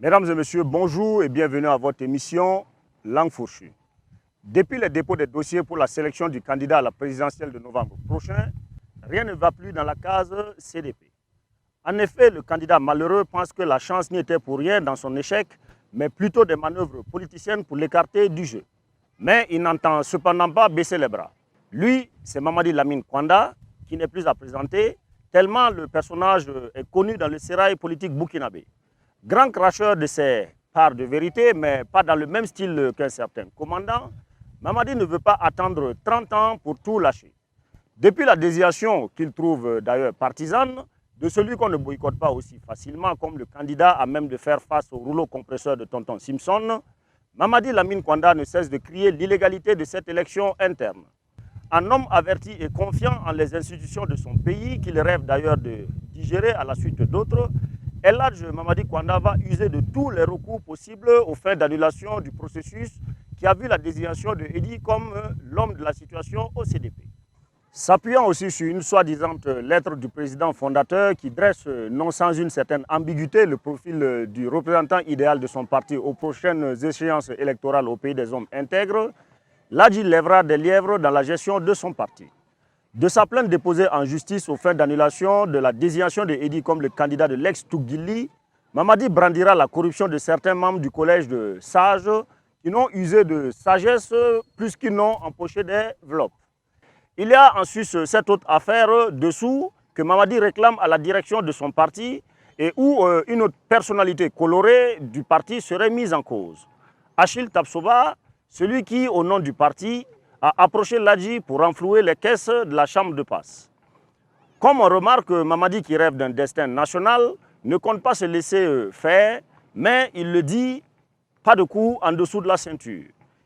Mesdames et messieurs, bonjour et bienvenue à votre émission Langue fourchue. Depuis le dépôt des dossiers pour la sélection du candidat à la présidentielle de novembre prochain, rien ne va plus dans la case CDP. En effet, le candidat malheureux pense que la chance n'y était pour rien dans son échec, mais plutôt des manœuvres politiciennes pour l'écarter du jeu. Mais il n'entend cependant pas baisser les bras. Lui, c'est Mamadi Lamine Kwanda, qui n'est plus à présenter, tellement le personnage est connu dans le sérail politique burkinabé. Grand cracheur de ses parts de vérité, mais pas dans le même style qu'un certain commandant, Mamadi ne veut pas attendre 30 ans pour tout lâcher. Depuis la désignation qu'il trouve d'ailleurs partisane, de celui qu'on ne boycotte pas aussi facilement comme le candidat à même de faire face au rouleau compresseur de Tonton Simpson, Mamadi Lamine Kwanda ne cesse de crier l'illégalité de cette élection interne. Un homme averti et confiant en les institutions de son pays, qu'il rêve d'ailleurs de digérer à la suite d'autres, El Hadj Mamadi Kwanda va user de tous les recours possibles aux fins d'annulation du processus qui a vu la désignation de Edi comme l'homme de la situation au CDP. S'appuyant aussi sur une soi-disant lettre du président fondateur qui dresse, non sans une certaine ambiguïté, le profil du représentant idéal de son parti aux prochaines échéances électorales au pays des hommes intègres, Ladji lèvera des lièvres dans la gestion de son parti. De sa plainte déposée en justice aux fins d'annulation de la désignation de Edi comme le candidat de l'ex-Tougili, Mamadi brandira la corruption de certains membres du collège de sages qui n'ont usé de sagesse plus qu'ils n'ont empoché des vlops. Il y a ensuite cette autre affaire dessous que Mamadi réclame à la direction de son parti et où une autre personnalité colorée du parti serait mise en cause. Achille Tapsoba, celui qui, au nom du parti, a approché Ladji pour renflouer les caisses de la chambre de passe. Comme on remarque, Mamadi, qui rêve d'un destin national, ne compte pas se laisser faire, mais il le dit, pas de coup en dessous de la ceinture.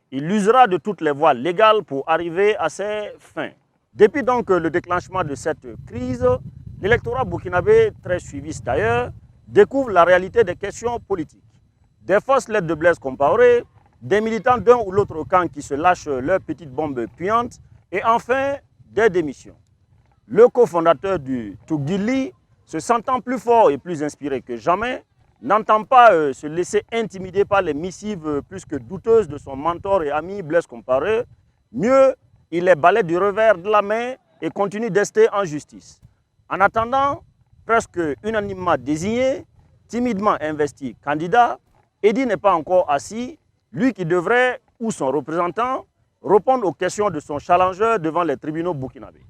Il usera de toutes les voies légales pour arriver à ses fins. Depuis donc le déclenchement de cette crise, l'électorat burkinabé, très suivi d'ailleurs, découvre la réalité des questions politiques. Des fausses lettres de Blaise Compaoré, des militants d'un ou l'autre camp qui se lâchent leurs petites bombes puantes et enfin des démissions. Le cofondateur du Tougili, se sentant plus fort et plus inspiré que jamais, n'entend pas se laisser intimider par les missives plus que douteuses de son mentor et ami Blaise Compaoré. Mieux, il les balaie du revers de la main et continue d'ester en justice. En attendant, presque unanimement désigné, timidement investi candidat, Edi n'est pas encore assis, lui qui devrait, ou son représentant, répondre aux questions de son challenger devant les tribunaux burkinabés.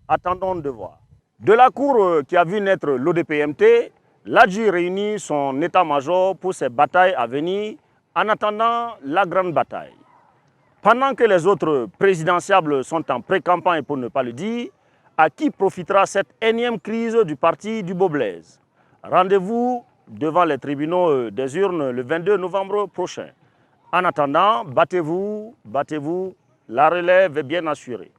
Attendons de voir. De la cour qui a vu naître l'ODPMT, Ladji réunit son état-major pour ses batailles à venir en attendant la grande bataille. Pendant que les autres présidentiables sont en pré-campagne pour ne pas le dire, à qui profitera cette énième crise du parti du Beau Blaise? Rendez-vous devant les tribunaux des urnes le 22 novembre prochain. En attendant, battez-vous, la relève est bien assurée.